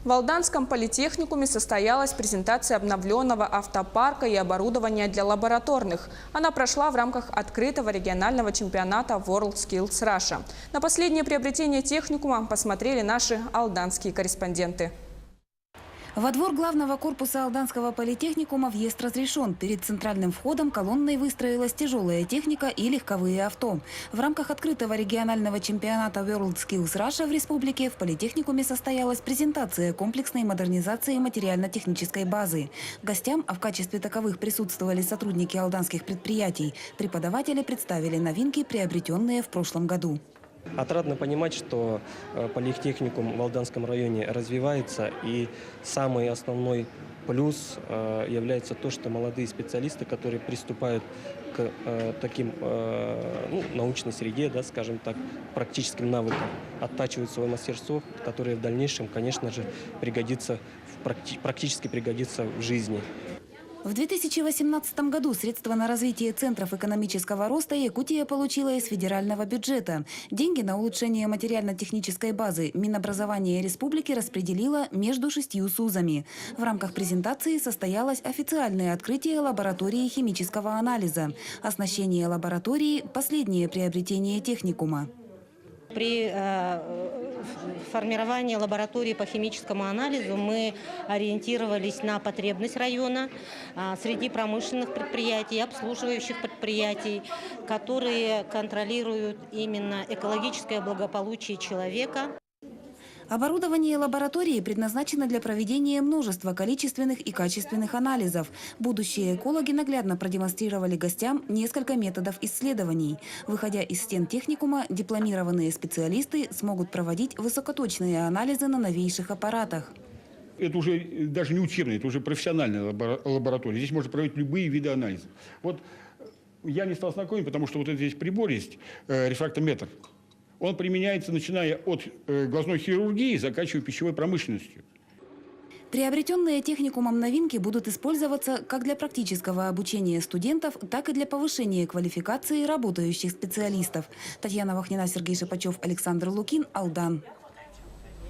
В Алданском политехникуме состоялась презентация обновленного автопарка и оборудования для лабораторных. Она прошла в рамках открытого регионального чемпионата WorldSkills Russia. На последнее приобретение техникума посмотрели наши алданские корреспонденты. Во двор главного корпуса Алданского политехникума въезд разрешен. Перед центральным входом колонной выстроилась тяжелая техника и легковые авто. В рамках открытого регионального чемпионата WorldSkills Russia в республике в политехникуме состоялась презентация комплексной модернизации материально-технической базы. Гостям, а в качестве таковых присутствовали сотрудники алданских предприятий, преподаватели представили новинки, приобретенные в прошлом году. Отрадно понимать, что политехникум в Алданском районе развивается, и самый основной плюс является то, что молодые специалисты, которые приступают к таким научной среде, да, скажем так, практическим навыкам, оттачивают свое мастерство, которое в дальнейшем, конечно же, практически пригодится в жизни. В 2018 году средства на развитие центров экономического роста Якутия получила из федерального бюджета. Деньги на улучшение материально-технической базы Минобразования республики распределила между 6 СУЗами. В рамках презентации состоялось официальное открытие лаборатории химического анализа. Оснащение лаборатории – последнее приобретение техникума. При формировании лаборатории по химическому анализу мы ориентировались на потребность района среди промышленных предприятий, обслуживающих предприятий, которые контролируют именно экологическое благополучие человека. Оборудование лаборатории предназначено для проведения множества количественных и качественных анализов. Будущие экологи наглядно продемонстрировали гостям несколько методов исследований. Выходя из стен техникума, дипломированные специалисты смогут проводить высокоточные анализы на новейших аппаратах. Это уже даже не учебная, это уже профессиональная лаборатория. Здесь можно проводить любые виды анализов. Вот я не стал знакомить, потому что вот здесь прибор есть, рефрактометр. Он применяется, начиная от глазной хирургии, заканчивая пищевой промышленностью. Приобретенные техникумом новинки будут использоваться как для практического обучения студентов, так и для повышения квалификации работающих специалистов. Татьяна Вахнина, Сергей Шипачев, Александр Лукин, Алдан.